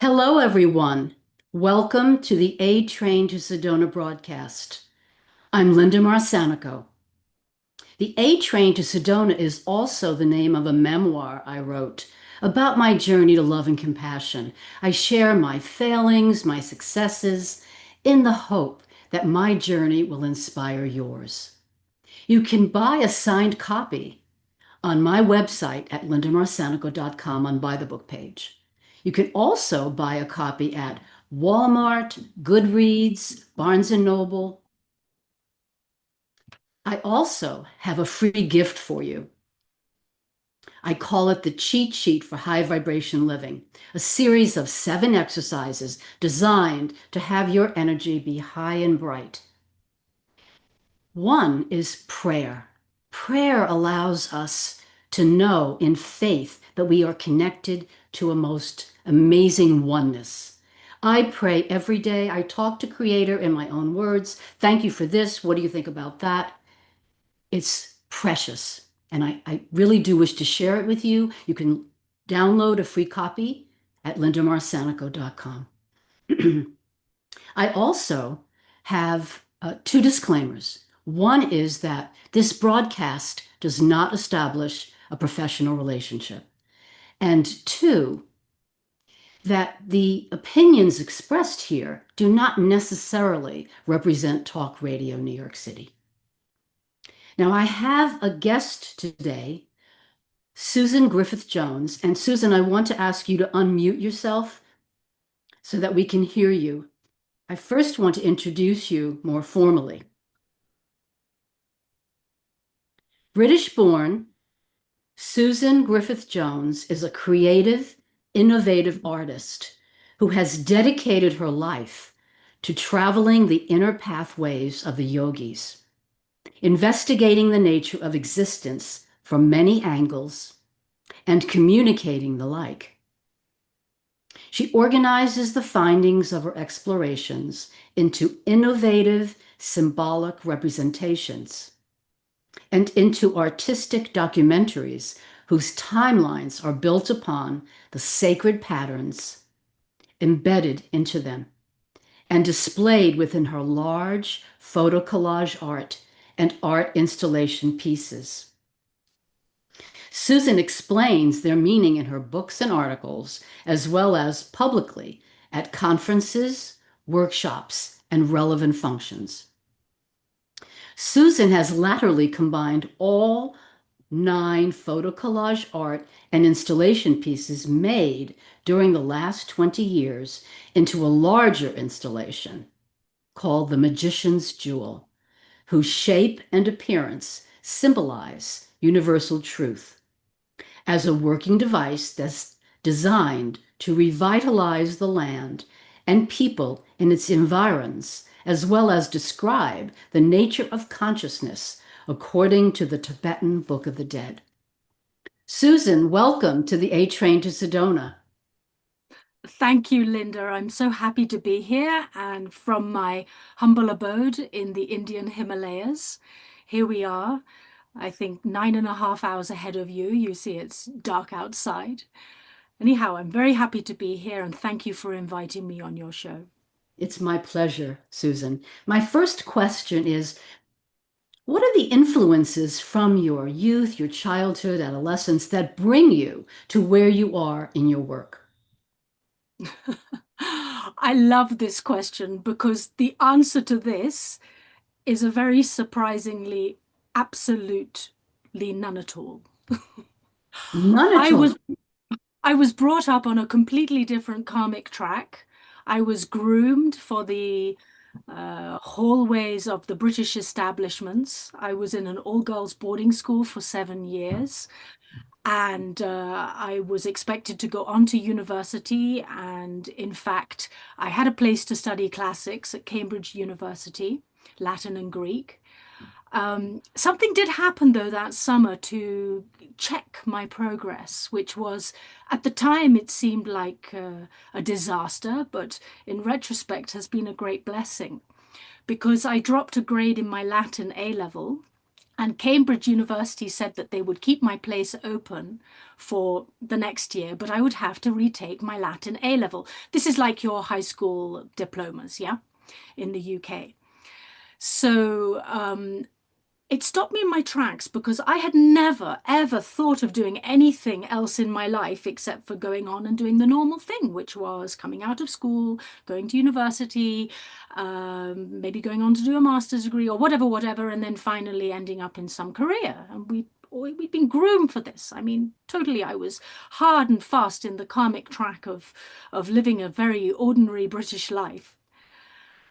Hello, everyone. Welcome to the A Train to Sedona broadcast. I'm Linda Marcanico. The A Train to Sedona is also the name of a memoir I wrote about my journey to love and compassion. I share my failings, my successes, in the hope that my journey will inspire yours. You can buy a signed copy on my website at lindamarcanico.com on Buy the Book page. You can also buy a copy at Walmart, Goodreads, Barnes& and Noble. I also have a free gift for you. I call it the cheat sheet for high vibration living, a series of 7 exercises designed to have your energy be high and bright. One is prayer. Prayer allows us to know in faith that we are connected to a most amazing oneness. I pray every day. I talk to Creator in my own words. Thank you for this. What do you think about that? It's precious. And I really do wish to share it with you. You can download a free copy at lindamarcanico.com. I also have 2 disclaimers. One is that this broadcast does not establish a professional relationship. And 2, that the opinions expressed here do not necessarily represent Talk Radio New York City. Now, I have a guest today, Susan Griffith-Jones. And Susan, I want to ask you to unmute yourself so that we can hear you. I first want to introduce you more formally. British-born, Susan Griffith-Jones is a creative, innovative artist who has dedicated her life to traveling the inner pathways of the yogis, investigating the nature of existence from many angles, and communicating the like. She organizes the findings of her explorations into innovative, symbolic representations and into artistic documentaries whose timelines are built upon the sacred patterns embedded into them and displayed within her large photo collage art and art installation pieces. Susan explains their meaning in her books and articles, as well as publicly at conferences, workshops, and relevant functions. Susan has latterly combined all 9 photo collage art and installation pieces made during the last 20 years into a larger installation called The Magician's Jewel, whose shape and appearance symbolize universal truth, as a working device that's designed to revitalize the land and people in its environs, as well as describe the nature of consciousness according to the Tibetan Book of the Dead. Susan, welcome to the A Train to Sedona. Thank you, Linda. I'm so happy to be here, and from my humble abode in the Indian Himalayas, here we are. I think 9.5 hours ahead of you. You see it's dark outside. Anyhow, I'm very happy to be here, and thank you for inviting me on your show. It's my pleasure, Susan. My first question is, what are the influences from your youth, your childhood, adolescence that bring you to where you are in your work? I love this question because the answer to this is a very surprisingly, absolutely none at all. None at I all. was I was brought up on a completely different karmic track. I was groomed for the hallways of the British establishments. I was in an all-girls boarding school for 7 years, and I was expected to go on to university. And in fact, I had a place to study classics at Cambridge University, Latin and Greek. Something did happen though that summer to check my progress, which was at the time it seemed like a disaster, but in retrospect has been a great blessing because I dropped a grade in my Latin A level And Cambridge University said that they would keep my place open for the next year, but I would have to retake my Latin A level. This is like your high school diplomas, yeah, in the UK. So it stopped me in my tracks because I had never, ever thought of doing anything else in my life except for going on and doing the normal thing, which was coming out of school, going to university, maybe going on to do a master's degree or whatever, whatever, and then finally ending up in some career. And we'd been groomed for this. I mean, totally, I was hard and fast in the karmic track of living a very ordinary British life.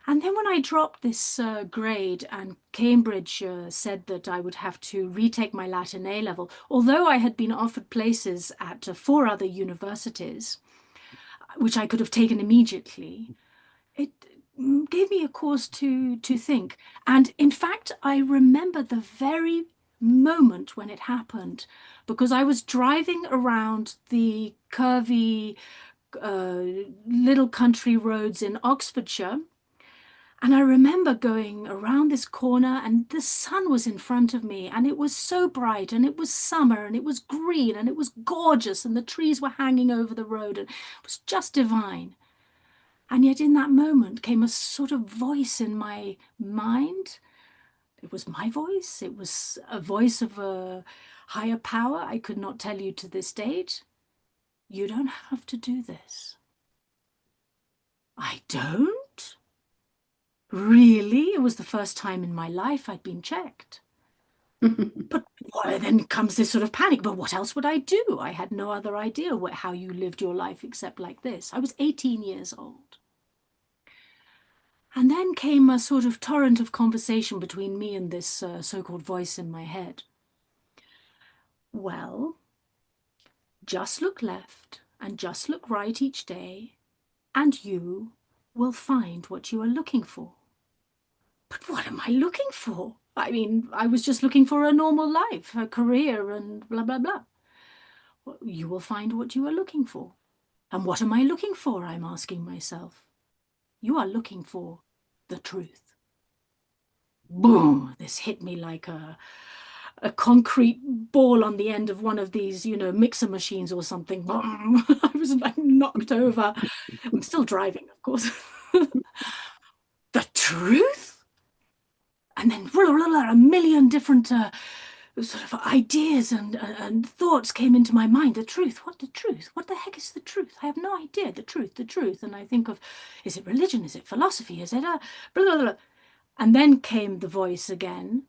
And then when I dropped this grade and Cambridge said that I would have to retake my Latin A level, although I had been offered places at four other universities, which I could have taken immediately, it gave me a cause to think. And in fact, I remember the very moment when it happened because I was driving around the curvy little country roads in Oxfordshire. And I remember going around this corner and the sun was in front of me and it was so bright and it was summer and it was green and it was gorgeous and the trees were hanging over the road and it was just divine. And yet in that moment came a sort of voice in my mind. It was my voice. It was a voice of a higher power. I could not tell you to this date. You don't have to do this. I don't? Really? It was the first time in my life I'd been checked. But then comes this sort of panic. But what else would I do? I had no other idea how you lived your life except like this. I was 18 years old. And then came a sort of torrent of conversation between me and this so-called voice in my head. Well, just look left and just look right each day, and you will find what you are looking for. But what am I looking for? I mean, I was just looking for a normal life, a career, and blah, blah, blah. Well, you will find what you are looking for. And what am I looking for? I'm asking myself. You are looking for the truth. Boom! This hit me like a concrete ball on the end of one of these, mixer machines or something. I was like knocked over. I'm still driving, of course. The truth? And then a million different sort of ideas and thoughts came into my mind. The truth? What the truth? What the heck is the truth? I have no idea. The truth, the truth. And I think of, is it religion? Is it philosophy? Is it a blah, blah, blah. And then came the voice again.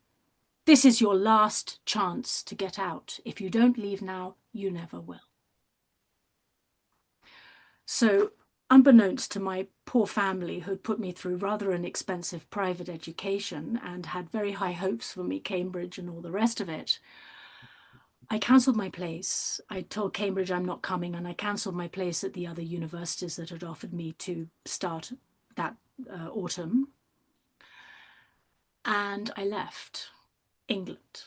This is your last chance to get out. If you don't leave now, you never will. So, unbeknownst to my poor family, who'd put me through rather an expensive private education and had very high hopes for me, Cambridge and all the rest of it, I cancelled my place. I told Cambridge I'm not coming, and I cancelled my place at the other universities that had offered me to start that autumn. And I left England.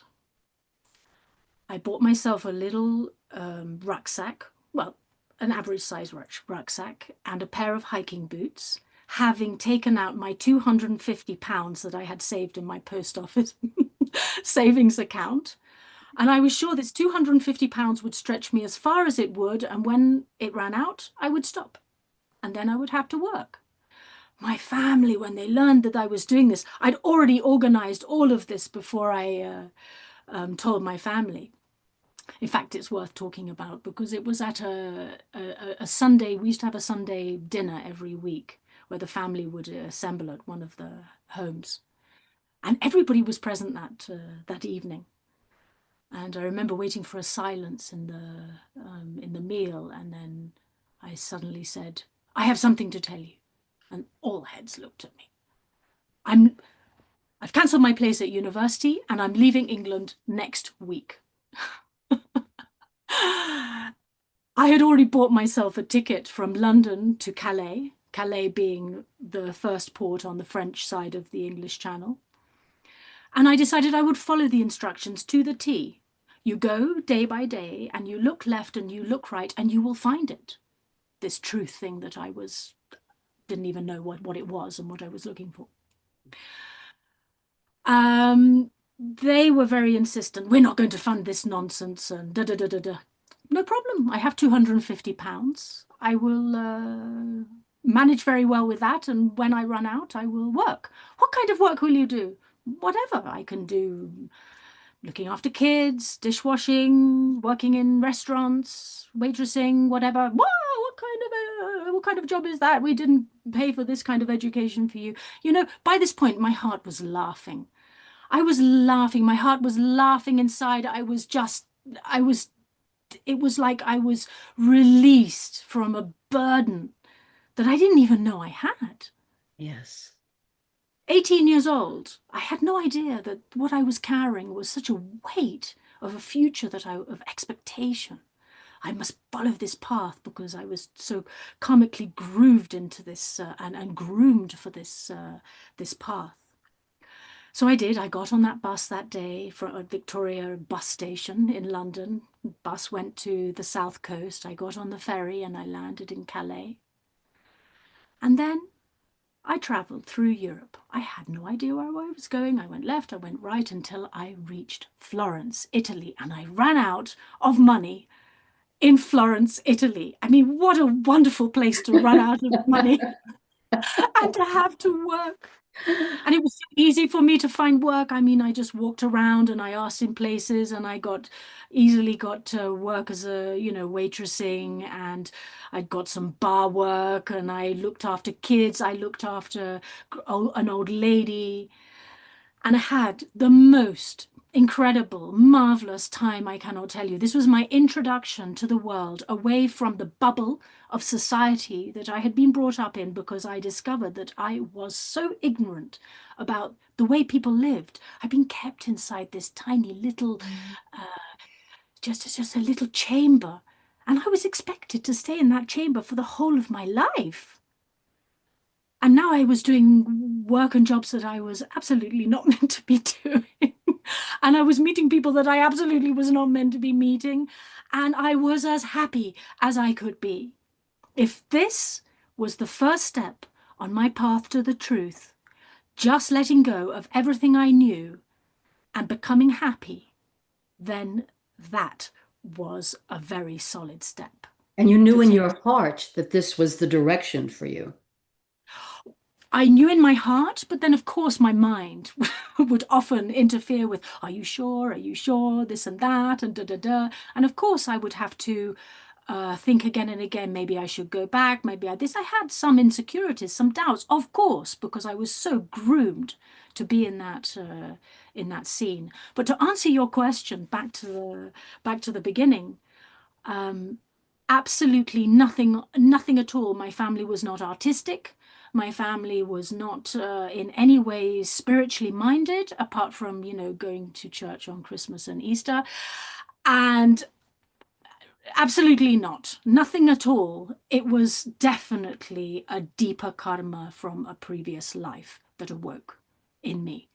I bought myself a little rucksack, well, an average size rucksack, and a pair of hiking boots, having taken out my £250 that I had saved in my post office savings account. And I was sure this £250 would stretch me as far as it would, and when it ran out, I would stop, and then I would have to work. My family, when they learned that I was doing this, I'd already organized all of this before I told my family. In fact, it's worth talking about because it was at a Sunday. We used to have a Sunday dinner every week where the family would assemble at one of the homes, and everybody was present that evening. And I remember waiting for a silence in the meal, and then I suddenly said, "I have something to tell you," and all heads looked at me. I've cancelled my place at university, and I'm leaving England next week. I had already bought myself a ticket from London to Calais, Calais being the first port on the French side of the English Channel. And I decided I would follow the instructions to the T. You go day by day and you look left and you look right and you will find it. This truth thing that didn't even know what it was and what I was looking for. they were very insistent. We're not going to fund this nonsense and da da da da da. No problem. I have £250. I will manage very well with that. And when I run out, I will work. What kind of work will you do? Whatever. I can do looking after kids, dishwashing, working in restaurants, waitressing, whatever. Wow, what kind of job is that? We didn't pay for this kind of education for you. You know, by this point, my heart was laughing. I was laughing. My heart was laughing inside. It was like I was released from a burden that I didn't even know I had. Yes. 18 years old, I had no idea that what I was carrying was such a weight of a future of expectation. I must follow this path because I was so karmically grooved into this and groomed for this path. So I did. I got on that bus that day from Victoria bus station in London. The bus went to the south coast. I got on the ferry and I landed in Calais. And then I travelled through Europe. I had no idea where I was going. I went left, I went right until I reached Florence, Italy, and I ran out of money in Florence, Italy. I mean, what a wonderful place to run out of money and to have to work. And it was so easy for me to find work. I mean, I just walked around and I asked in places and I easily got to work as waitressing, and I got some bar work and I looked after kids. I looked after an old lady, and I had the most incredible, marvelous time. I cannot tell you. This was my introduction to the world, away from the bubble of society that I had been brought up in, because I discovered that I was so ignorant about the way people lived. I'd been kept inside this tiny little, just a little chamber, and I was expected to stay in that chamber for the whole of my life. And now I was doing work and jobs that I was absolutely not meant to be doing. And I was meeting people that I absolutely was not meant to be meeting. And I was as happy as I could be. If this was the first step on my path to the truth, just letting go of everything I knew and becoming happy, then that was a very solid step. And you knew in your heart that this was the direction for you. I knew in my heart, but then of course my mind would often interfere with, are you sure? Are you sure? This and that, and da da da. And of course I would have to think again and again, maybe I should go back, maybe I had some insecurities, some doubts, of course, because I was so groomed to be in that scene. But to answer your question, back to the beginning, absolutely nothing at all. My family was not artistic. My family was not in any way spiritually minded, apart from, going to church on Christmas and Easter. And absolutely not. Nothing at all. It was definitely a deeper karma from a previous life that awoke in me.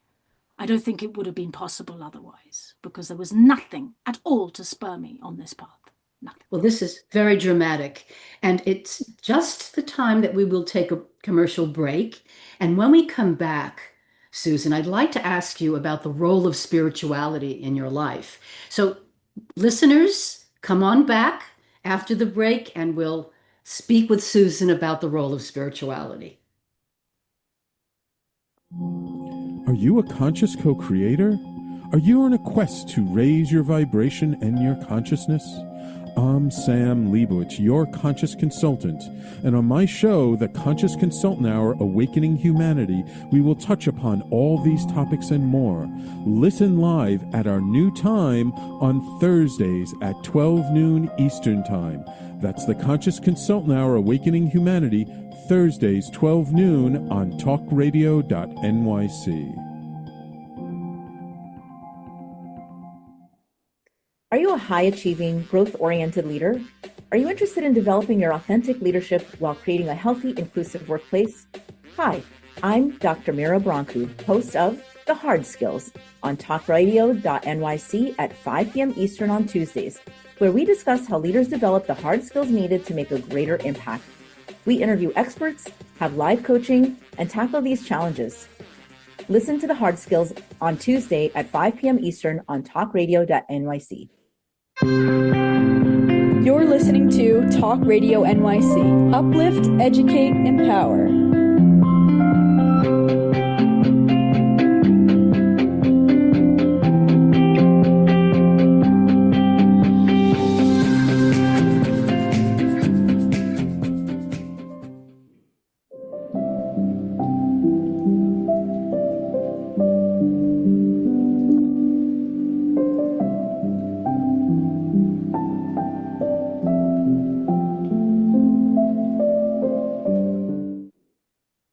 I don't think it would have been possible otherwise, because there was nothing at all to spur me on this path. Nothing. Well, this is very dramatic. And it's just the time that we will take a commercial break. And when we come back, Susan, I'd like to ask you about the role of spirituality in your life. So, listeners, come on back after the break and we'll speak with Susan about the role of spirituality. Are you a conscious co-creator? Are you on a quest to raise your vibration and your consciousness? I'm Sam Leibowitz, your conscious consultant, and on my show, The Conscious Consultant Hour, Awakening Humanity, we will touch upon all these topics and more. Listen live at our new time on Thursdays at 12 noon Eastern Time. That's The Conscious Consultant Hour, Awakening Humanity, Thursdays 12 noon on talkradio.nyc. Are you a high-achieving, growth-oriented leader? Are you interested in developing your authentic leadership while creating a healthy, inclusive workplace? Hi, I'm Dr. Mira Brancu, host of The Hard Skills on talkradio.nyc at 5 p.m. Eastern on Tuesdays, where we discuss how leaders develop the hard skills needed to make a greater impact. We interview experts, have live coaching, and tackle these challenges. Listen to the Hard Skills on Tuesday at 5 p.m. Eastern on talkradio.nyc. You're listening to Talk Radio NYC. Uplift, educate, empower.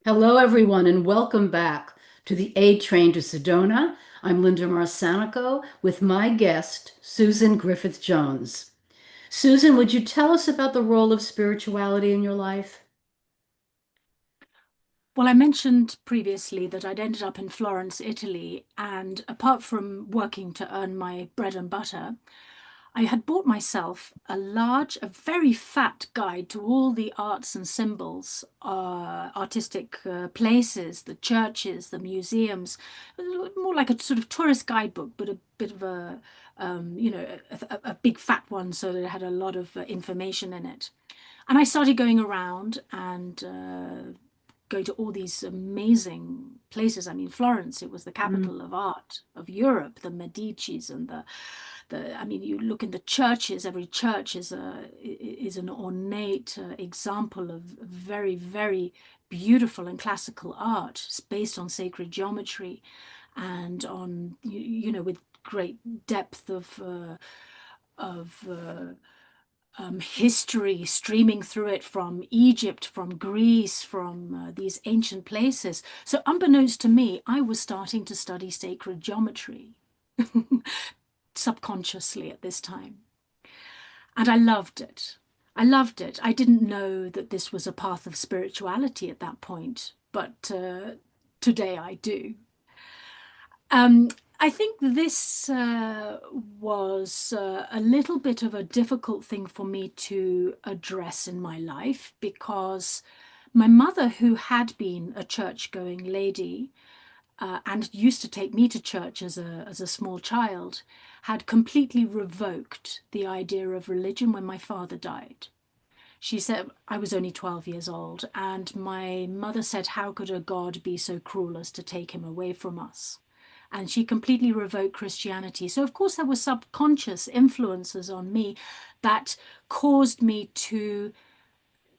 Hello, everyone, and welcome back to the A Train to Sedona. I'm Linda Marsanico with my guest, Susan Griffith-Jones. Susan, would you tell us about the role of spirituality in your life? Well, I mentioned previously that I'd ended up in Florence, Italy, and apart from working to earn my bread and butter, I had bought myself a very fat guide to all the arts and symbols, artistic places, the churches, the museums, more like a sort of tourist guidebook, but a bit of a big fat one so that it had a lot of information in it. And I started going around and going to all these amazing places. I mean, Florence, it was the capital of art of Europe, the Medicis and I mean, you look in the churches, every church is an ornate example of very, very beautiful and classical art. It's based on sacred geometry and on, with great depth of history streaming through it from Egypt, from Greece, from these ancient places. So unbeknownst to me, I was starting to study sacred geometry subconsciously at this time. And I loved it. I loved it. I didn't know that this was a path of spirituality at that point, but today I do. I think this was a little bit of a difficult thing for me to address in my life because my mother, who had been a church-going lady and used to take me to church as a small child, had completely revoked the idea of religion when my father died. She said, I was only 12 years old, and my mother said, how could a God be so cruel as to take him away from us? And she completely revoked Christianity. So, of course, there were subconscious influences on me that caused me to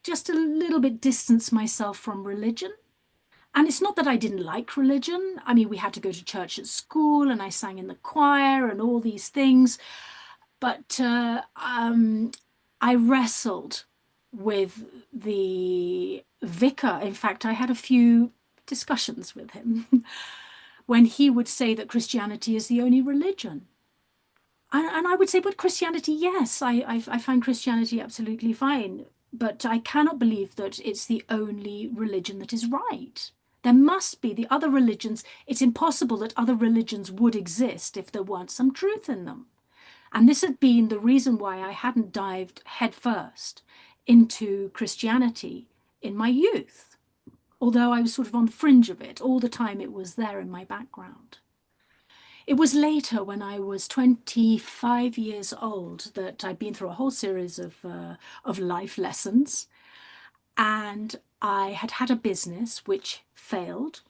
just a little bit distance myself from religion. And it's not that I didn't like religion. I mean, we had to go to church at school and I sang in the choir and all these things. But I wrestled with the vicar. In fact, I had a few discussions with him when he would say that Christianity is the only religion. And I would say, but Christianity, yes, I find Christianity absolutely fine. But I cannot believe that it's the only religion that is right. There must be the other religions. It's impossible that other religions would exist if there weren't some truth in them. And this had been the reason why I hadn't dived headfirst into Christianity in my youth, although I was sort of on the fringe of it. All the time it was there in my background. It was later, when I was 25 years old, that I'd been through a whole series of life lessons, and I had had a business which failed,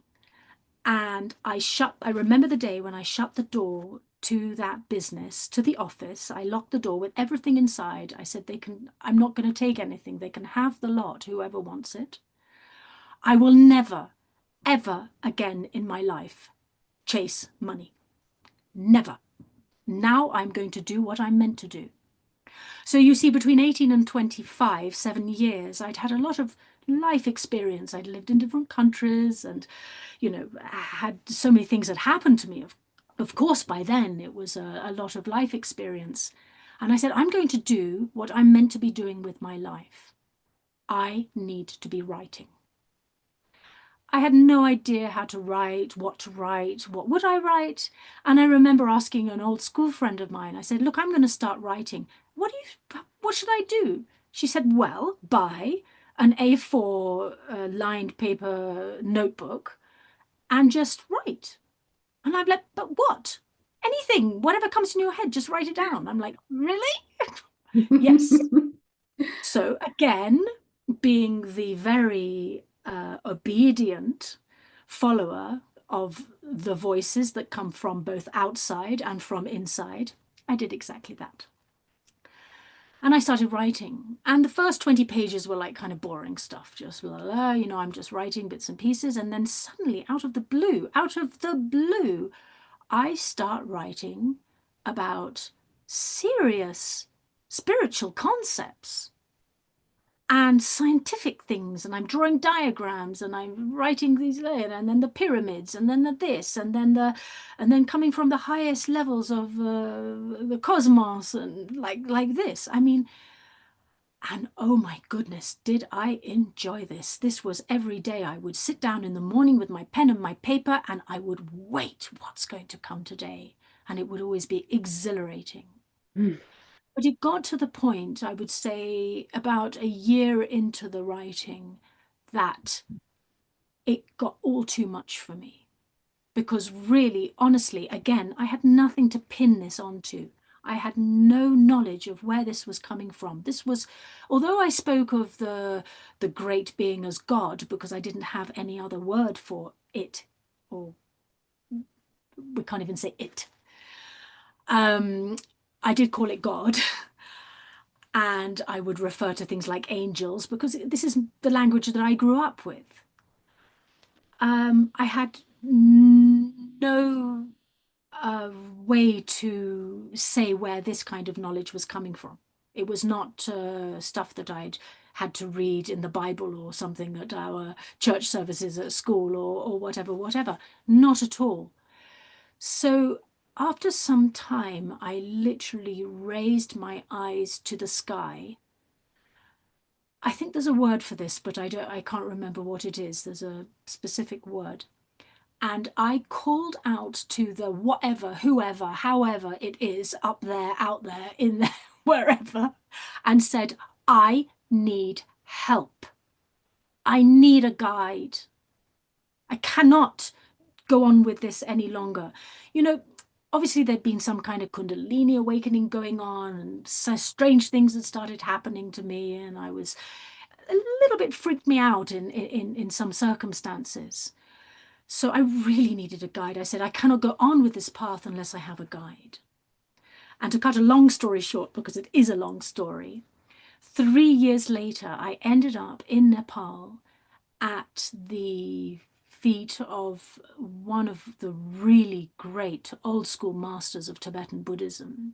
and I remember the day when I shut the door to that business, to the office. I locked the door with everything inside. I said, I'm not going to take anything. They can have the lot, whoever wants it. I will never, ever again in my life chase money. Never. Now I'm going to do what I'm meant to do. So you see, between 18 and 25, 7 years, I'd had a lot of life experience. I'd lived in different countries and, had so many things that happened to me. Of course, by then it was a lot of life experience. And I said, I'm going to do what I'm meant to be doing with my life. I need to be writing. I had no idea how to write, what would I write? And I remember asking an old school friend of mine, I said, look, I'm going to start writing. What should I do? She said, well, buy an A4 lined paper notebook and just write. And I'm like, but what? Anything, whatever comes in your head, just write it down. I'm like, really? Yes. So again, being the very obedient follower of the voices that come from both outside and from inside, I did exactly that. And I started writing. And the first 20 pages were like kind of boring stuff, just blah, blah, you know, I'm just writing bits and pieces. And then suddenly, out of the blue, I start writing about serious spiritual concepts and scientific things, and I'm drawing diagrams, and I'm writing these, and then the pyramids, and then this, and then coming from the highest levels of the cosmos, and like this. I mean, and oh my goodness, did I enjoy this. This was every day. I would sit down in the morning with my pen and my paper, and I would wait what's going to come today. And it would always be exhilarating. But it got to the point, I would say, about a year into the writing, that it got all too much for me. Because really, honestly, again, I had nothing to pin this onto. I had no knowledge of where this was coming from. This was, although I spoke of the great being as God, because I didn't have any other word for it, or we can't even say it. I did call it God. And I would refer to things like angels, because this is the language that I grew up with. I had no way to say where this kind of knowledge was coming from. It was not stuff that I'd had to read in the Bible or something at our church services at school, or whatever. Not at all. So after some time, I literally raised my eyes to the sky. I think there's a word for this, but I can't remember what it is. There's a specific word. And I called out to the whatever, whoever, however it is, up there, out there, in there, wherever, and said, I need help. I need a guide. I cannot go on with this any longer. You know, obviously there'd been some kind of Kundalini awakening going on, and so strange things had started happening to me, and I was a little bit freaked me out in some circumstances. So I really needed a guide. I said, I cannot go on with this path unless I have a guide. And to cut a long story short, because it is a long story, 3 years later, I ended up in Nepal at the feet of one of the really great old school masters of Tibetan Buddhism,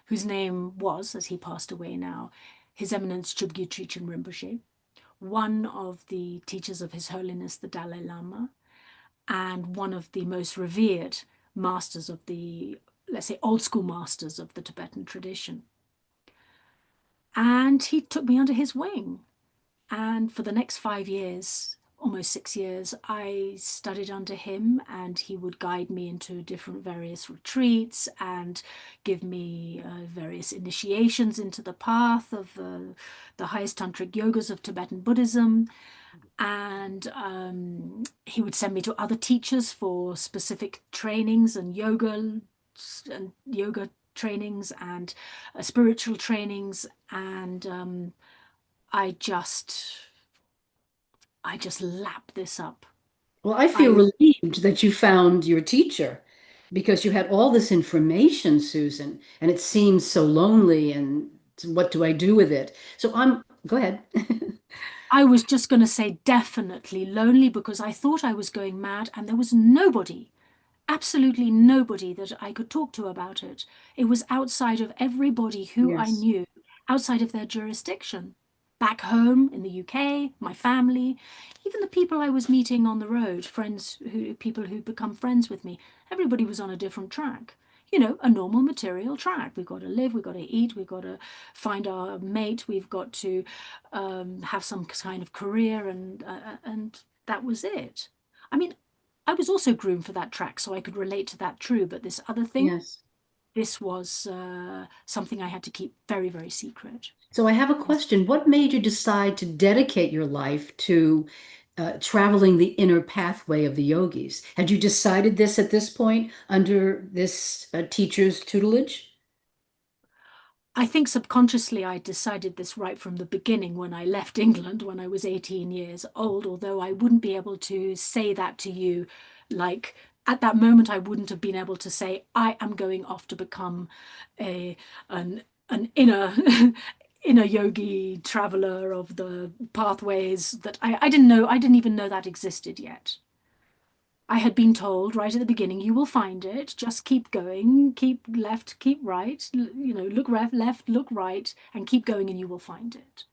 whose name was, as he passed away now, His Eminence Chögyam Trikchen Rinpoche, one of the teachers of His Holiness the Dalai Lama, and one of the most revered masters of the, let's say, old school masters of the Tibetan tradition. And he took me under his wing. And for the next 5 years, almost 6 years, I studied under him, and he would guide me into different various retreats and give me various initiations into the path of the highest tantric yogas of Tibetan Buddhism. And he would send me to other teachers for specific trainings and yoga trainings and spiritual trainings. And I just lapped this up. Well, I feel relieved that you found your teacher, because you had all this information, Susan, and it seems so lonely, and what do I do with it? So go ahead. I was just going to say definitely lonely, because I thought I was going mad, and there was nobody, absolutely nobody that I could talk to about it. It was outside of everybody who I Yes. knew, outside of their jurisdiction. Back home in the UK, my family, even the people I was meeting on the road, people who become friends with me, everybody was on a different track. You know, a normal material track. We've got to live, we've got to eat, we've got to find our mate, we've got to have some kind of career, and that was it. I mean, I was also groomed for that track, so I could relate to that true, but this other thing, Yes. this was something I had to keep very, very secret. So I have a question. What made you decide to dedicate your life to traveling the inner pathway of the yogis. Had you decided this at this point under this teacher's tutelage? I think subconsciously I decided this right from the beginning when I left England when I was 18 years old, although I wouldn't be able to say that to you. Like at that moment, I wouldn't have been able to say, I am going off to become an inner inner yogi traveler of the pathways that I didn't know. I didn't even know that existed yet. I had been told right at the beginning, you will find it. Just keep going, keep left, keep right, look left, look right, and keep going and you will find it.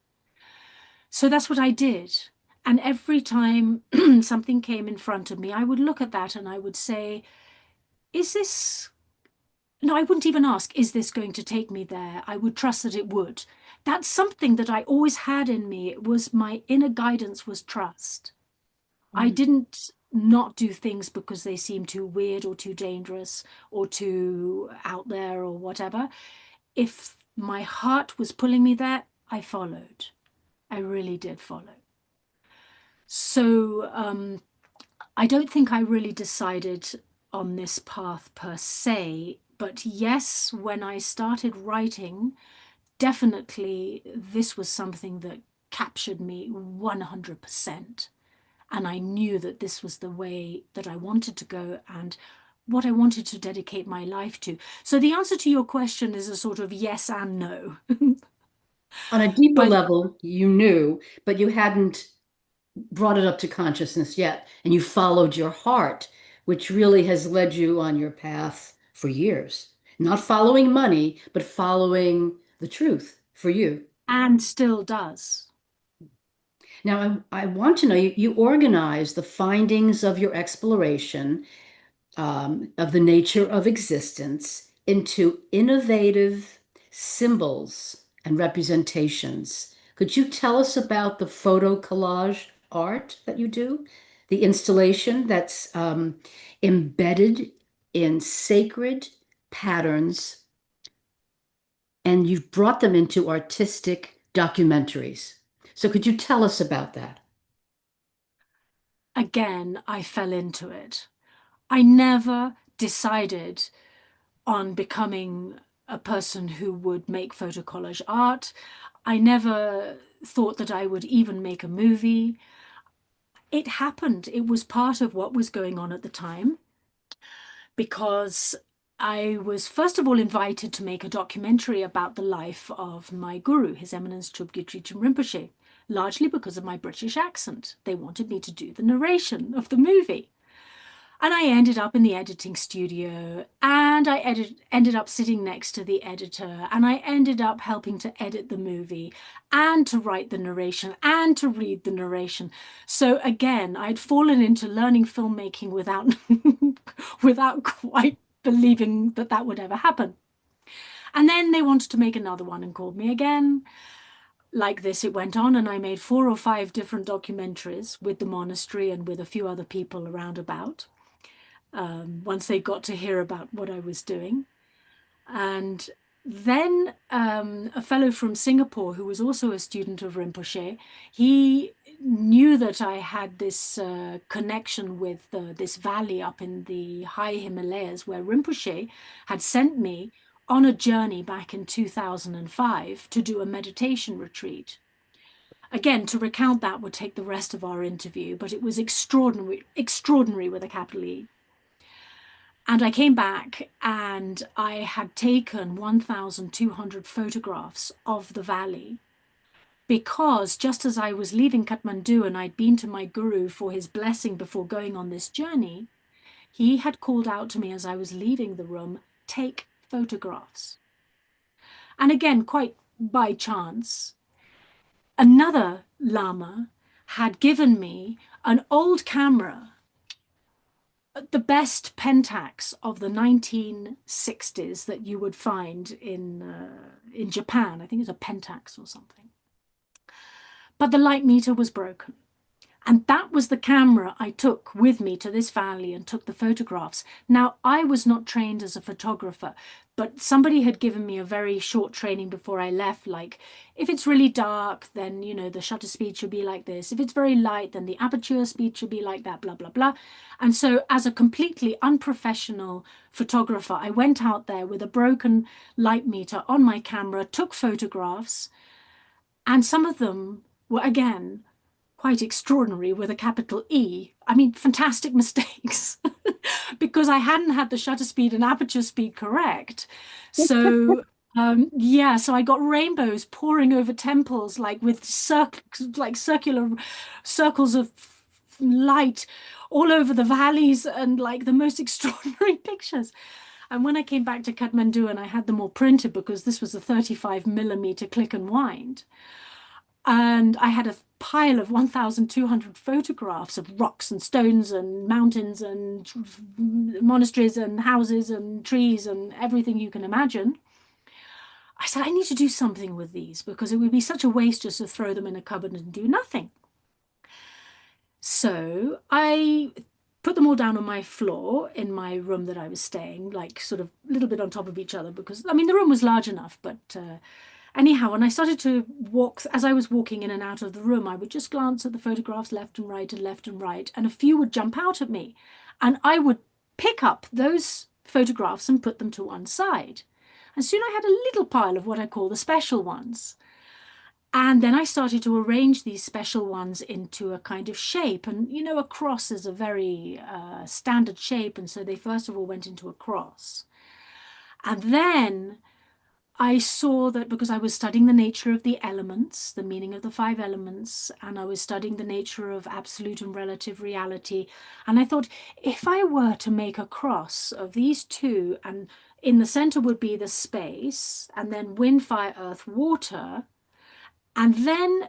So that's what I did. And every time something came in front of me, I would look at that and I would say, is this, no, I wouldn't even ask, is this going to take me there? I would trust that it would. That's something that I always had in me. It was my inner guidance was trust. I didn't not do things because they seemed too weird or too dangerous or too out there or whatever. If my heart was pulling me there, I followed. I really did follow. So I don't think I really decided on this path per se, but yes, when I started writing, definitely this was something that captured me 100%. And I knew that this was the way that I wanted to go and what I wanted to dedicate my life to. So the answer to your question is a sort of yes and no. On a deeper But level, you knew, but you hadn't brought it up to consciousness yet, and you followed your heart, which really has led you on your path for years. Not following money, but following the truth for you. and still does. Now, I want to know you organize the findings of your exploration of the nature of existence into innovative symbols and representations. Could you tell us about the photo collage art that you do? The installation that's embedded in sacred patterns, and you've brought them into artistic documentaries. So, could you tell us about that? Again, I fell into it. I never decided on becoming a person who would make photo collage art. I never thought that I would even make a movie. It happened. It was part of what was going on at the time because I was first of all invited to make a documentary about the life of my guru, His Eminence Chögyam Rinpoche, largely because of my British accent. They wanted me to do the narration of the movie. And I ended up in the editing studio and I ended up sitting next to the editor and I ended up helping to edit the movie and to write the narration and to read the narration. So again, I'd fallen into learning filmmaking without, without quite believing that that would ever happen. And then they wanted to make another one and called me again. Like this, it went on and I made 4 or 5 different documentaries with the monastery and with a few other people around about. Once they got to hear about what I was doing. And then a fellow from Singapore who was also a student of Rinpoche, he knew that I had this connection with this valley up in the high Himalayas where Rinpoche had sent me on a journey back in 2005 to do a meditation retreat. Again, to recount that would take the rest of our interview, but it was extraordinary with a capital E. And I came back and I had taken 1,200 photographs of the valley because just as I was leaving Kathmandu and I'd been to my guru for his blessing before going on this journey, he had called out to me as I was leaving the room, take photographs. And again, quite by chance, another Lama had given me an old camera, the best Pentax of the 1960s that you would find in Japan. I think it's a Pentax or something. But the light meter was broken. And that was the camera I took with me to this valley and took the photographs. Now, I was not trained as a photographer, but somebody had given me a very short training before I left. Like, if it's really dark, then, the shutter speed should be like this. If it's very light, then the aperture speed should be like that, blah, blah, blah. And so as a completely unprofessional photographer, I went out there with a broken light meter on my camera, took photographs, and some of them were, again, quite extraordinary with a capital E. I mean, fantastic mistakes because I hadn't had the shutter speed and aperture speed correct. So so I got rainbows pouring over temples, like with circular circles of light all over the valleys, and like the most extraordinary pictures. And when I came back to Kathmandu and I had them all printed, because this was a 35mm click and wind, and I had a pile of 1,200 photographs of rocks and stones and mountains and monasteries and houses and trees and everything you can imagine. I said, I need to do something with these because it would be such a waste just to throw them in a cupboard and do nothing. So I put them all down on my floor in my room that I was staying, like sort of a little bit on top of each other, because, I mean, the room was large enough, but anyhow, when I started to walk, as I was walking in and out of the room, I would just glance at the photographs left and right and left and right, and a few would jump out at me. And I would pick up those photographs and put them to one side. And soon I had a little pile of what I call the special ones. And then I started to arrange these special ones into a kind of shape. And, a cross is a very standard shape. And so they first of all went into a cross. And then I saw that because I was studying the nature of the elements, the meaning of the 5 elements, and I was studying the nature of absolute and relative reality. And I thought, if I were to make a cross of these two, and in the center would be the space, and then wind, fire, earth, water, and then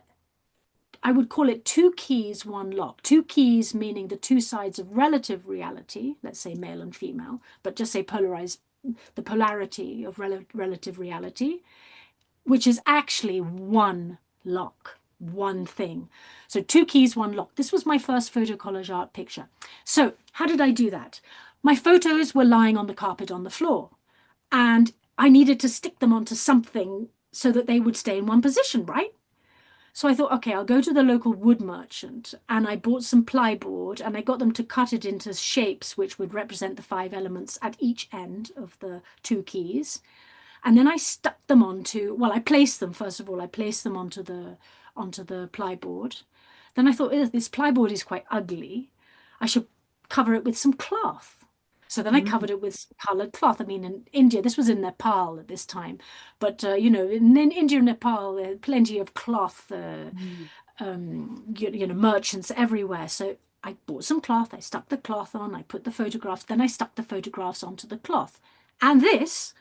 I would call it 2 keys, 1 lock. 2 keys meaning the 2 sides of relative reality, let's say male and female, but just say polarized, the polarity of relative reality, which is actually 1 lock, 1 thing. So 2 keys, 1 lock. This was my first photo collage art picture. So how did I do that? My photos were lying on the carpet on the floor, and I needed to stick them onto something so that they would stay in one position, right? So I thought, okay, I'll go to the local wood merchant, and I bought some plyboard, and I got them to cut it into shapes which would represent the 5 elements at each end of the 2 keys. And then I stuck them onto, well, I placed them, first of all, I placed them onto the plyboard. Then I thought, this plyboard is quite ugly. I should cover it with some cloth. So then I covered it with colored cloth. I mean, in India, this was in Nepal at this time, but, in India and Nepal, there are plenty of cloth, merchants everywhere. So I bought some cloth, I stuck the cloth on, I put the photographs, then I stuck the photographs onto the cloth. And this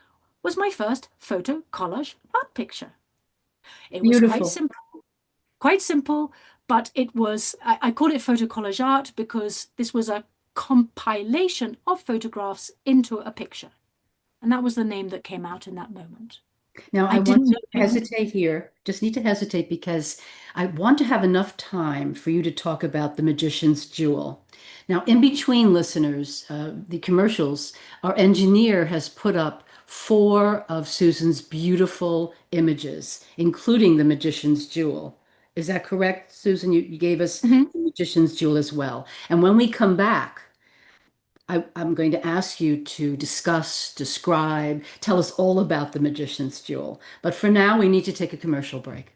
was my first photo collage art picture. It was quite simple, but it was, I call it photo collage art because this was a compilation of photographs into a picture. And that was the name that came out in that moment. Now, I want to hesitate here, just need to hesitate because I want to have enough time for you to talk about the magician's jewel. Now, in between listeners, the commercials, our engineer has put up 4 of Susan's beautiful images, including the magician's jewel. Is that correct, Susan? You gave us the magician's jewel as well. And when we come back, I'm going to ask you to discuss, describe, tell us all about the magician's jewel. But for now, we need to take a commercial break.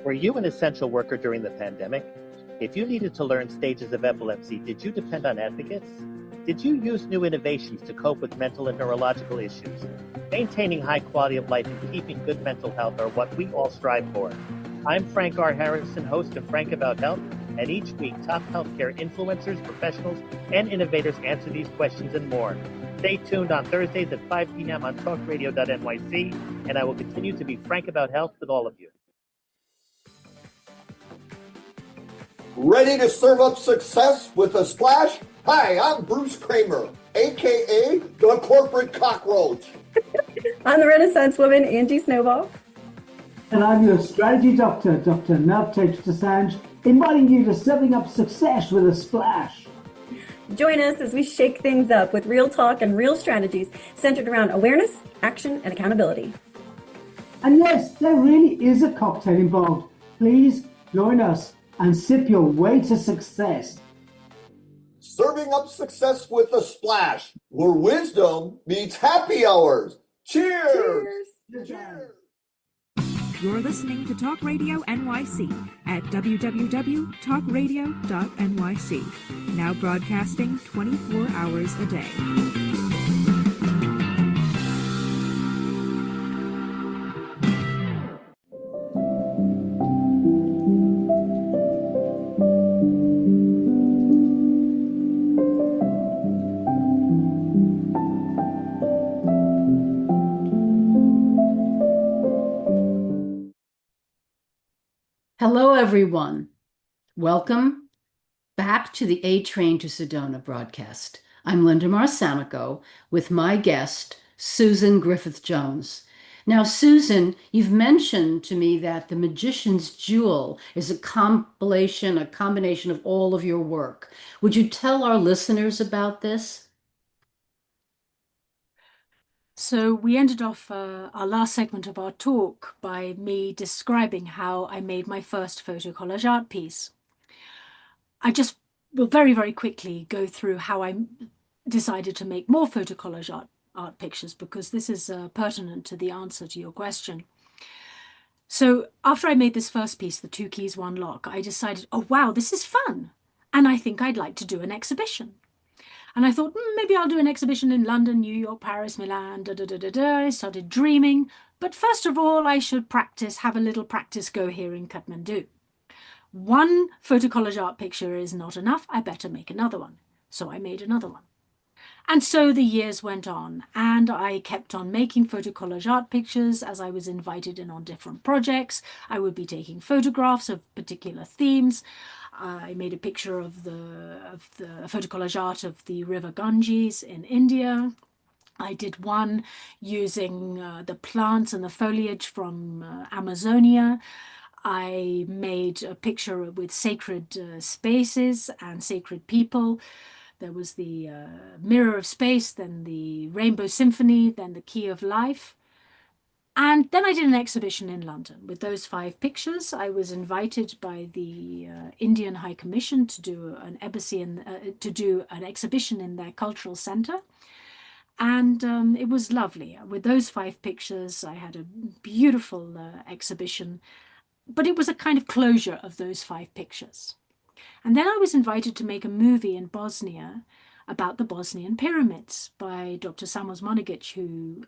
Were you an essential worker during the pandemic? If you needed to learn stages of epilepsy, did you depend on advocates? Did you use new innovations to cope with mental and neurological issues? Maintaining high quality of life and keeping good mental health are what we all strive for. I'm Frank R. Harrison, host of Frank About Health, and each week top healthcare influencers, professionals, and innovators answer these questions and more. Stay tuned on Thursdays at 5 p.m. on talkradio.nyc, and I will continue to be frank about health with all of you. Ready to serve up success with a splash? Hi, I'm Bruce Kramer, a.k.a. the Corporate Cockroach. I'm the Renaissance woman, Angie Snowball. And I'm your strategy doctor, Dr. Navtesh Desange, inviting you to Serving Up Success with a Splash. Join us as we shake things up with real talk and real strategies centered around awareness, action, and accountability. And yes, there really is a cocktail involved. Please join us and sip your way to success. Serving up success with a splash, where wisdom meets happy hours. Cheers! Cheers. You're listening to Talk Radio NYC at www.talkradio.nyc. Now broadcasting 24 hours a day. Hello, everyone. Welcome back to the A Train to Sedona broadcast. I'm Linda Marsamico with my guest, Susan Griffith-Jones. Now, Susan, you've mentioned to me that The Magician's Jewel is a combination of all of your work. Would you tell our listeners about this? So we ended off our last segment of our talk by me describing how I made my first photo collage art piece. I just will very, very quickly go through how I decided to make more photo collage art pictures, because this is pertinent to the answer to your question. So after I made this first piece, The Two Keys, One Lock, I decided, oh, wow, this is fun. And I think I'd like to do an exhibition. And I thought, maybe I'll do an exhibition in London, New York, Paris, Milan, I started dreaming. But first of all, I should have a little practice go here in Kathmandu. One photo collage art picture is not enough. I better make another one. So I made another one. And so the years went on, and I kept on making photo collage art pictures as I was invited in on different projects. I would be taking photographs of particular themes. I made a picture of the photo collage art of the river Ganges in India. I did one using the plants and the foliage from Amazonia. I made a picture with sacred spaces and sacred people. There was the Mirror of Space, then the Rainbow Symphony, then the Key of Life. And then I did an exhibition in London with those 5 pictures. I was invited by the Indian High Commission to do an exhibition in their cultural centre. And it was lovely. With those 5 pictures, I had a beautiful exhibition, but it was a kind of closure of those 5 pictures. And then I was invited to make a movie in Bosnia about the Bosnian pyramids by Dr. Samos Monagic, who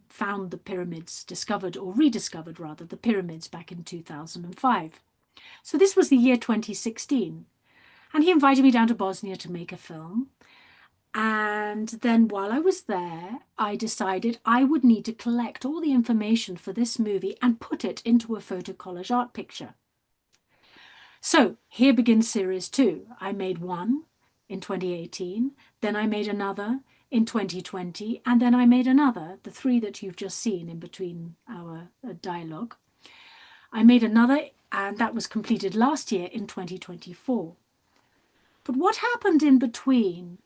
found the pyramids, rediscovered the pyramids back in 2005. So this was the year 2016. And he invited me down to Bosnia to make a film. And then while I was there, I decided I would need to collect all the information for this movie and put it into a photo collage art picture. So here begins series 2. I made one in 2018, then I made another in 2020, and then I made another, the 3 that you've just seen in between our dialogue. I made another, and that was completed last year in 2024. But what happened in between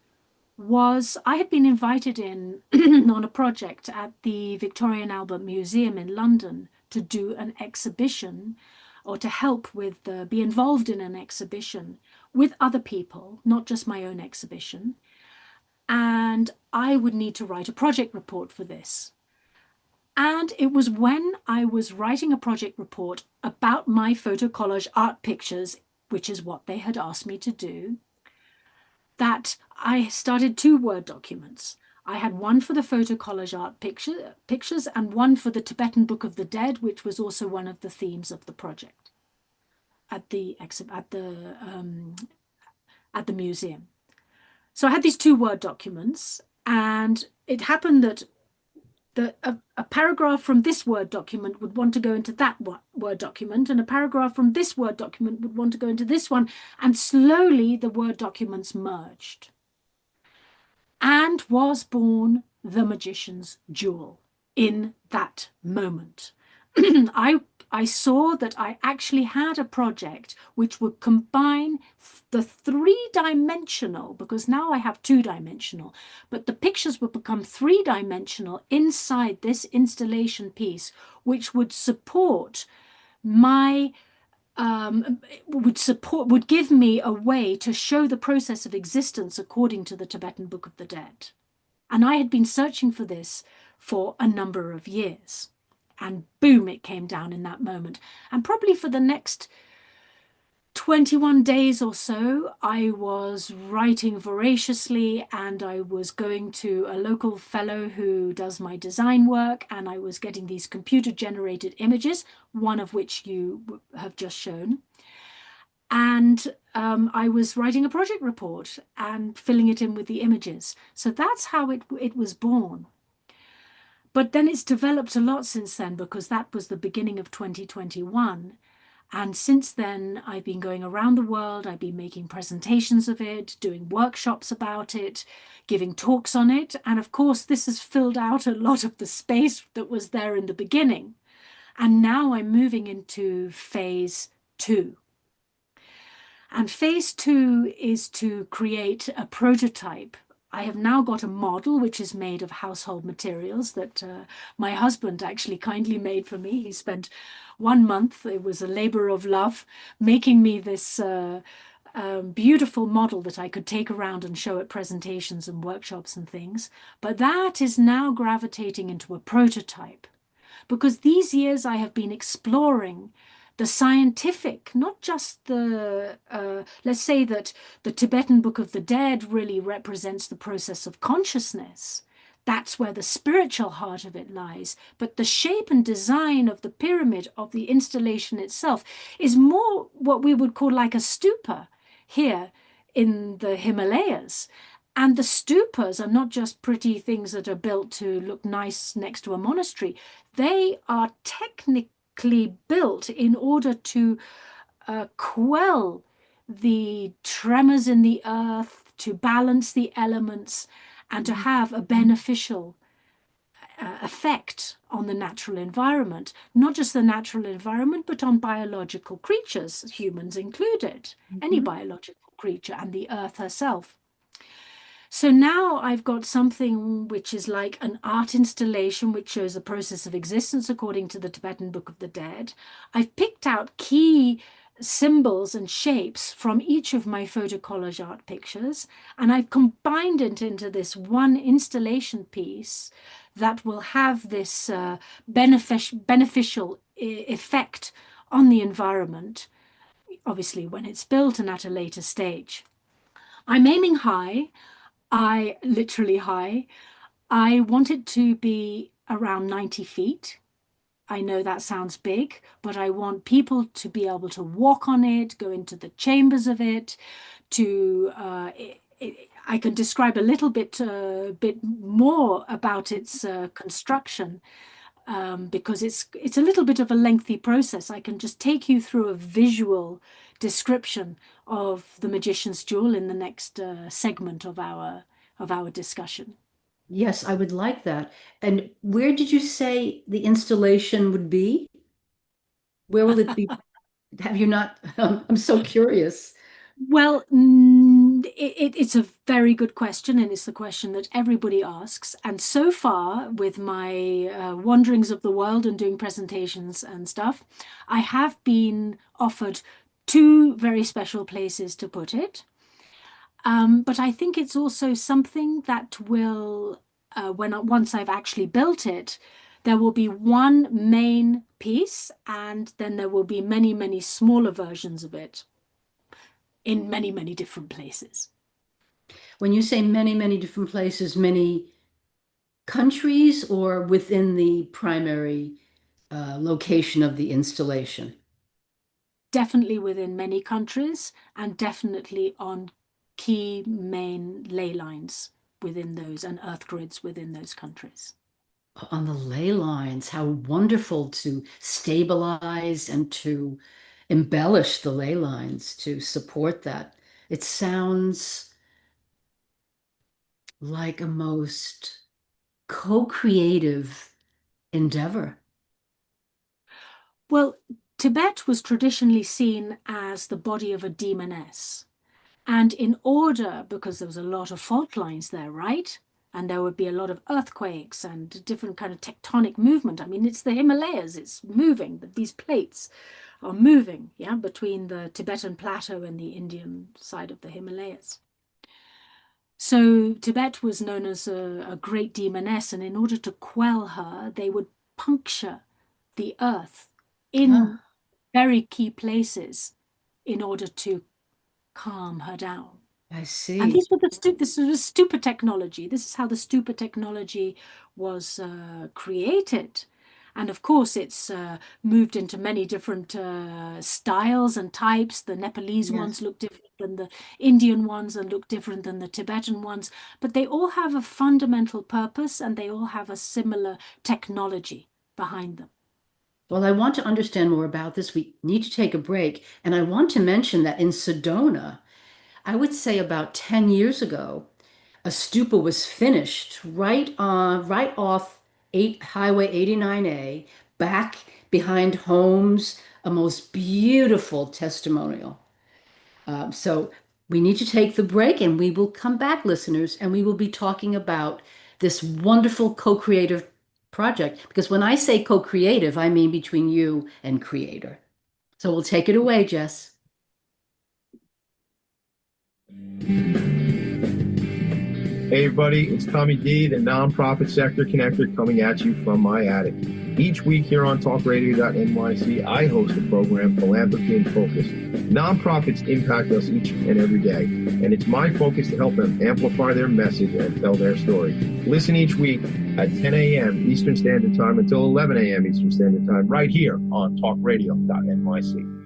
was I had been invited in on a project at the Victoria and Albert Museum in London to do an exhibition, or to help with, be involved in an exhibition with other people, not just my own exhibition. And I would need to write a project report for this. And it was when I was writing a project report about my photo collage art pictures, which is what they had asked me to do, that I started 2 Word documents. I had one for the photo collage art pictures and one for the Tibetan Book of the Dead, which was also one of the themes of the project at the museum. So I had these 2 Word documents, and it happened that a paragraph from this Word document would want to go into that Word document, and a paragraph from this Word document would want to go into this one, and slowly the Word documents merged. And was born The Magician's Jewel in that moment. I I saw that I actually had a project which would combine the three-dimensional, because now I have two-dimensional, but the pictures would become three-dimensional inside this installation piece, which would support my would give me a way to show the process of existence according to the Tibetan Book of the Dead. And I had been searching for this for a number of years. And boom, it came down in that moment. And probably for the next 21 days or so, I was writing voraciously, and I was going to a local fellow who does my design work, and I was getting these computer-generated images, one of which you have just shown. And I was writing a project report and filling it in with the images. So that's how it was born. But then it's developed a lot since then, because that was the beginning of 2021. And since then, I've been going around the world. I've been making presentations of it, doing workshops about it, giving talks on it. And of course, this has filled out a lot of the space that was there in the beginning. And now I'm moving into phase 2. And phase 2 is to create a prototype. I have now got a model which is made of household materials that my husband actually kindly made for me. He spent 1 month, it was a labor of love, making me this beautiful model that I could take around and show at presentations and workshops and things. But that is now gravitating into a prototype, because these years I have been exploring the scientific, not just the, let's say that the Tibetan Book of the Dead really represents the process of consciousness. That's where the spiritual heart of it lies. But the shape and design of the pyramid, of the installation itself, is more what we would call like a stupa here in the Himalayas. And the stupas are not just pretty things that are built to look nice next to a monastery. They are technically built in order to quell the tremors in the earth, to balance the elements, and to have a beneficial effect on the natural environment. Not just the natural environment, but on biological creatures, humans included, any biological creature, and the earth herself. So now I've got something which is like an art installation which shows the process of existence according to the Tibetan Book of the Dead. I've picked out key symbols and shapes from each of my photo collage art pictures, and I've combined it into this one installation piece that will have this beneficial effect on the environment, obviously when it's built and at a later stage. I'm aiming high. Literally high. I want it to be around 90 feet. I know that sounds big, but I want people to be able to walk on it, go into the chambers of it, I can describe a little bit more about its construction, because it's a little bit of a lengthy process. I can just take you through a visual description of the Magician's Jewel in the next segment of our discussion. Yes, I would like that. And where did you say the installation would be? Where will it be? Have you not? I'm so curious. Well, it's a very good question, and it's the question that everybody asks. And so far, with my wanderings of the world and doing presentations and stuff, I have been offered 2 very special places to put it. But I think it's also something that will, once I've actually built it, there will be one main piece, and then there will be many, many smaller versions of it in many, many different places. When you say many, many different places, many countries, or within the primary location of the installation? Definitely within many countries, and definitely on key main ley lines within those, and earth grids within those countries. On the ley lines, how wonderful to stabilize and to embellish the ley lines to support that. It sounds like a most co-creative endeavor. Well, Tibet was traditionally seen as the body of a demoness. And in order, because there was a lot of fault lines there, right? And there would be a lot of earthquakes and different kind of tectonic movement. I mean, it's the Himalayas, it's moving, these plates are moving, yeah, between the Tibetan plateau and the Indian side of the Himalayas. So Tibet was known as a great demoness, and in order to quell her, they would puncture the earth in very key places in order to calm her down. I And see. this was stupa technology. This is how the stupa technology was created. And of course, it's moved into many different styles and types. The Nepalese ones look different than the Indian ones and look different than the Tibetan ones. But they all have a fundamental purpose and they all have a similar technology behind them. Well, I want to understand more about this. We need to take a break. And I want to mention that in Sedona, I would say about 10 years ago, a stupa was finished right off Highway 89A, back behind homes, a most beautiful testimonial. So we need to take the break and we will come back, listeners, and we will be talking about this wonderful co-creative project. Because when I say co-creative, I mean between you and creator. So we'll take it away, Jess. Hey everybody, it's Tommy D, the nonprofit sector connector, coming at you from my attic. Each week here on talkradio.nyc, I host the program Philanthropy in Focus. Nonprofits impact us each and every day, and it's my focus to help them amplify their message and tell their story. Listen each week at 10 a.m. Eastern Standard Time until 11 a.m. Eastern Standard Time, right here on talkradio.nyc.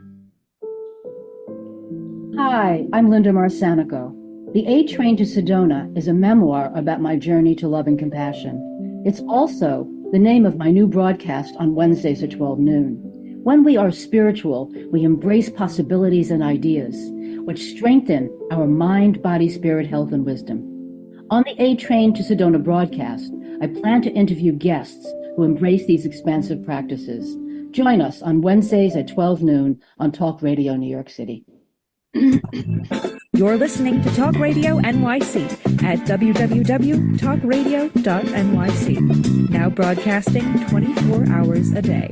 Hi, I'm Linda Marsanico. The A Train to Sedona is a memoir about my journey to love and compassion. It's also the name of my new broadcast on Wednesdays at 12 noon. When we are spiritual, we embrace possibilities and ideas, which strengthen our mind, body, spirit, health, and wisdom. On the A Train to Sedona broadcast, I plan to interview guests who embrace these expansive practices. Join us on Wednesdays at 12 noon on Talk Radio New York City. You're listening to Talk Radio NYC at www.talkradio.nyc. Now broadcasting 24 hours a day.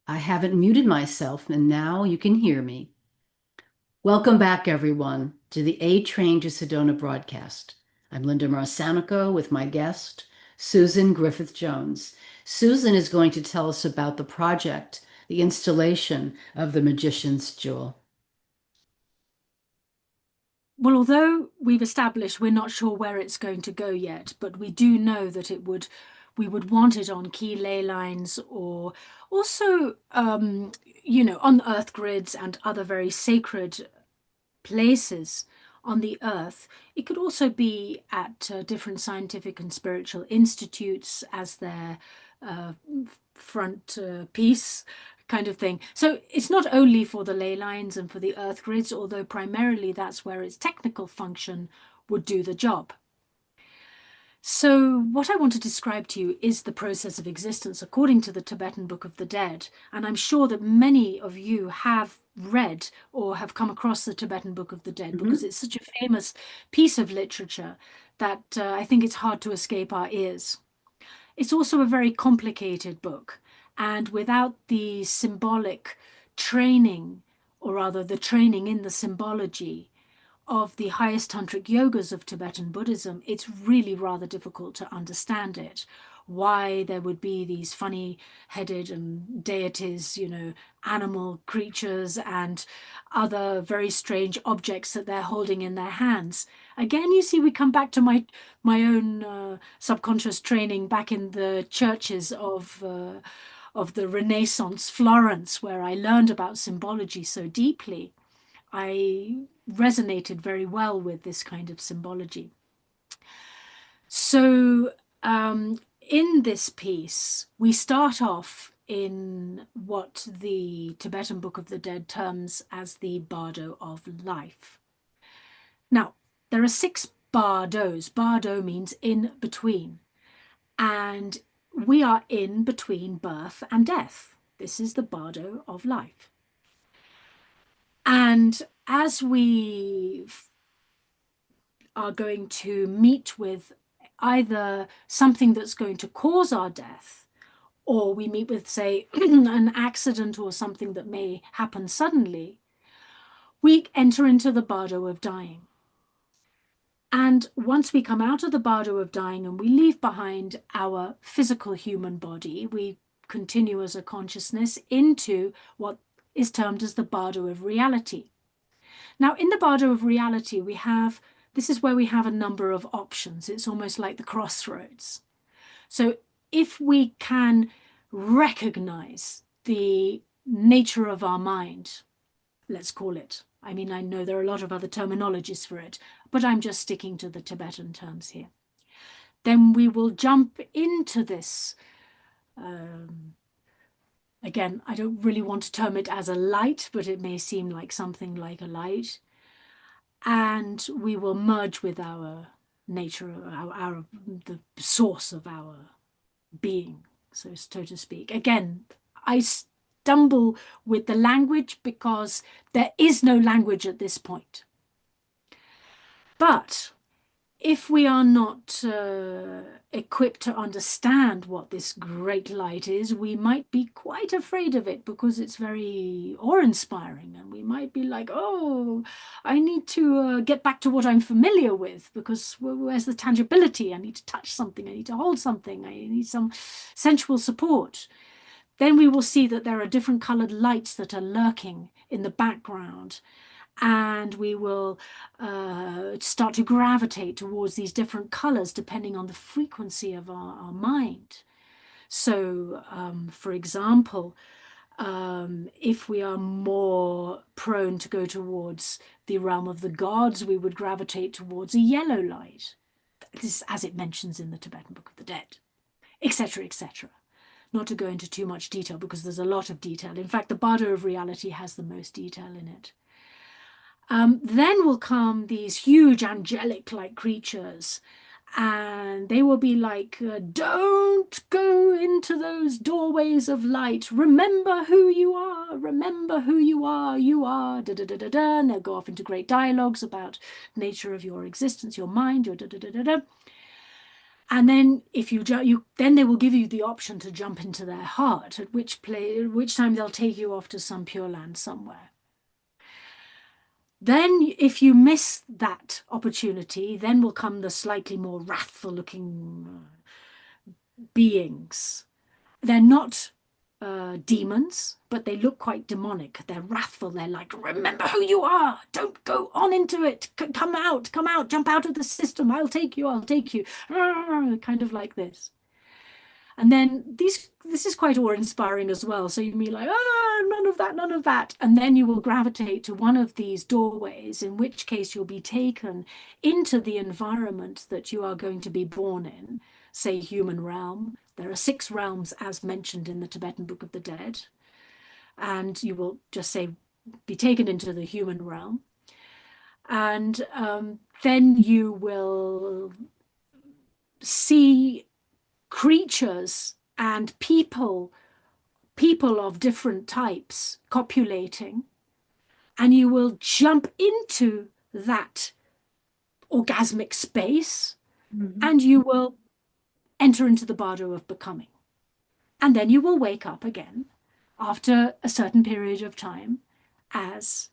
I haven't muted myself, and now you can hear me. Welcome back, everyone, to the A Train to Sedona broadcast. I'm Linda Marsanico with my guest, Susan Griffith-Jones. Susan is going to tell us about the project, the installation of the Magician's Jewel. Well, although we've established we're not sure where it's going to go yet, but we do know that we would want it on key ley lines or also, on earth grids and other very sacred places on the earth. It could also be at different scientific and spiritual institutes as their front piece kind of thing. So it's not only for the ley lines and for the earth grids, although primarily that's where its technical function would do the job. So what I want to describe to you is the process of existence according to the Tibetan Book of the Dead. And I'm sure that many of you have read or have come across the Tibetan Book of the Dead because it's such a famous piece of literature that I think it's hard to escape our ears. It's also a very complicated book. And without the symbolic training, or rather the training in the symbology of the highest tantric yogas of Tibetan Buddhism, it's really rather difficult to understand it. Why there would be these funny-headed and deities, animal creatures and other very strange objects that they're holding in their hands. Again, you see, we come back to my own subconscious training back in the churches of of the Renaissance Florence, where I learned about symbology so deeply, I resonated very well with this kind of symbology. So in this piece, we start off in what the Tibetan Book of the Dead terms as the bardo of life. Now, there are 6 bardos. Bardo means in between. And we are in between birth and death. This is the bardo of life. And as we are going to meet with either something that's going to cause our death, or we meet with, say, an accident or something that may happen suddenly, we enter into the bardo of dying. And once we come out of the bardo of dying and we leave behind our physical human body, we continue as a consciousness into what is termed as the bardo of reality. Now, in the bardo of reality, this is where we have a number of options. It's almost like the crossroads. So if we can recognize the nature of our mind, let's call it. I mean, I know there are a lot of other terminologies for it, but I'm just sticking to the Tibetan terms here. Then we will jump into this. Again, I don't really want to term it as a light, but it may seem like something like a light. And we will merge with our nature, the source of our being, so to speak. Again, I stumble with the language because there is no language at this point. But if we are not equipped to understand what this great light is, we might be quite afraid of it because it's very awe-inspiring, and we might be like, oh, I need to get back to what I'm familiar with, because where's the tangibility? I need to touch something, I need to hold something, I need some sensual support. Then we will see that there are different colored lights that are lurking in the background, and we will start to gravitate towards these different colors depending on the frequency of our mind. So, for example, if we are more prone to go towards the realm of the gods, we would gravitate towards a yellow light. This is as it mentions in the Tibetan Book of the Dead, etc., etc. Not to go into too much detail because there's a lot of detail. In fact, the bardo of reality has the most detail in it. Then will come these huge angelic-like creatures, and they will be like, don't go into those doorways of light. Remember who you are. Remember who you are. You are da-da-da-da-da. And they'll go off into great dialogues about nature of your existence, your mind, your da-da-da-da-da. And then if then they will give you the option to jump into their heart, at which time they'll take you off to some pure land somewhere. Then if you miss that opportunity, then will come the slightly more wrathful looking beings. They're not demons, but they look quite demonic. They're wrathful. They're like, remember who you are. Don't go on into it. Come out, jump out of the system. I'll take you. Kind of like this. And then this is quite awe-inspiring as well. So you'll be like, none of that. And then you will gravitate to one of these doorways, in which case you'll be taken into the environment that you are going to be born in, say human realm. There are 6 realms as mentioned in the Tibetan Book of the Dead. And you will just say, be taken into the human realm. And then you will see creatures and people of different types copulating, and you will jump into that orgasmic space, and you will enter into the bardo of becoming. And then you will wake up again after a certain period of time as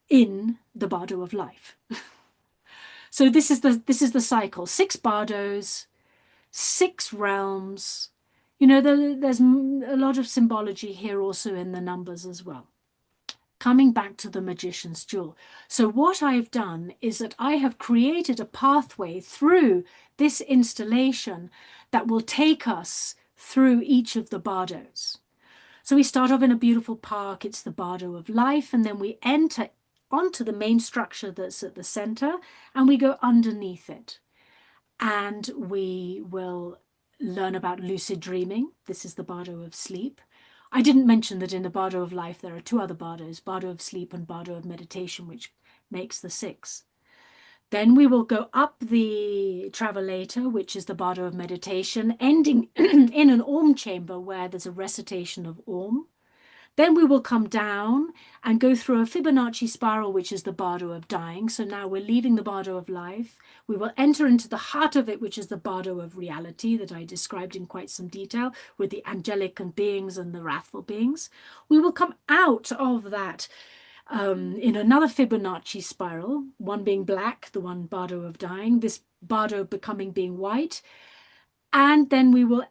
in the bardo of life. So this is the cycle. 6 bardos, 6 realms. You know, there's a lot of symbology here also in the numbers as well. Coming back to the magician's jewel. So what I've done is that I have created a pathway through this installation that will take us through each of the bardos. So we start off in a beautiful park. It's the Bardo of Life. And then we enter onto the main structure that's at the center, and we go underneath it. And we will learn about lucid dreaming. This is the Bardo of Sleep. I didn't mention that in the Bardo of Life, there are two other Bardos, Bardo of Sleep and Bardo of Meditation, which makes the 6. Then we will go up the travelator, which is the Bardo of Meditation, ending in an Om chamber where there's a recitation of Om. Then we will come down and go through a Fibonacci spiral, which is the Bardo of Dying. So now we're leaving the Bardo of Life. We will enter into the heart of it, which is the Bardo of Reality that I described in quite some detail with the angelic and beings and the wrathful beings. We will come out of that in another Fibonacci spiral, one being black, the one Bardo of Dying, this Bardo becoming being white. And then we will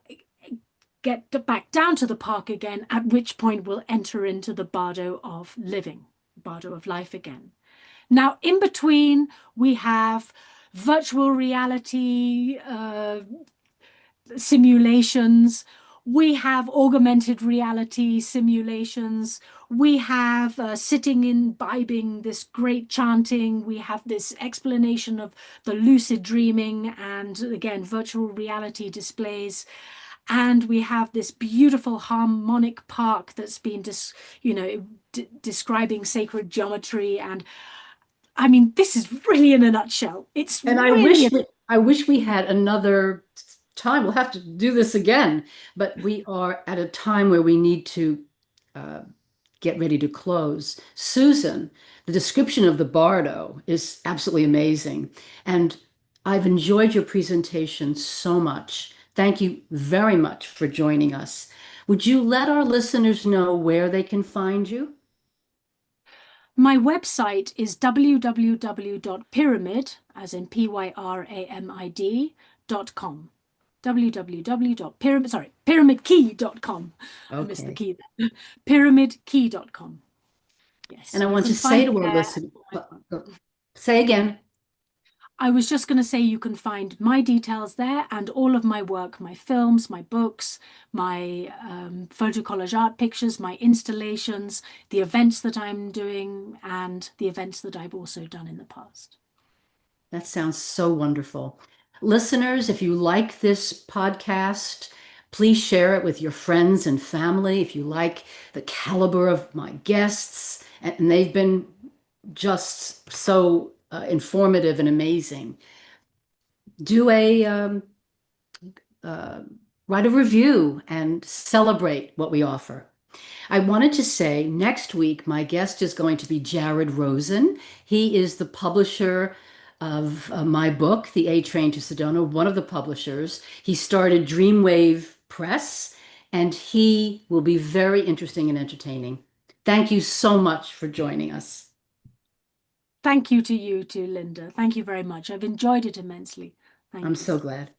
get back down to the park again, at which point we'll enter into the Bardo of Living, Bardo of Life again. Now, in between, we have virtual reality simulations. We have augmented reality simulations. We have sitting imbibing this great chanting. We have this explanation of the lucid dreaming and, again, virtual reality displays. And we have this beautiful harmonic park that's been, describing sacred geometry. And I mean, this is really in a nutshell. It's And really I wish we had another time. We'll have to do this again, but we are at a time where we need to get ready to close. Susan, the description of the Bardo is absolutely amazing. And I've enjoyed your presentation so much. Thank you very much for joining us. Would you let our listeners know where they can find you? My website is www.pyramid, as in pyramid.com. pyramidkey.com. I missed the key there. Pyramidkey.com. Yes. And I want to say to our listeners, say again. I was just going to say you can find my details there and all of my work, my films, my books, my photo collage art pictures, my installations, the events that I'm doing, and the events that I've also done in the past. That sounds so wonderful. Listeners, if you like this podcast, please share it with your friends and family. If you like the caliber of my guests, and they've been just so informative and amazing, do write a review and celebrate what we offer. I wanted to say next week, my guest is going to be Jared Rosen. He is the publisher of my book, The A Train to Sedona, one of the publishers. He started Dreamwave Press, and he will be very interesting and entertaining. Thank you so much for joining us. Thank you to you too, Linda. Thank you very much. I've enjoyed it immensely. Thank you. I'm so glad.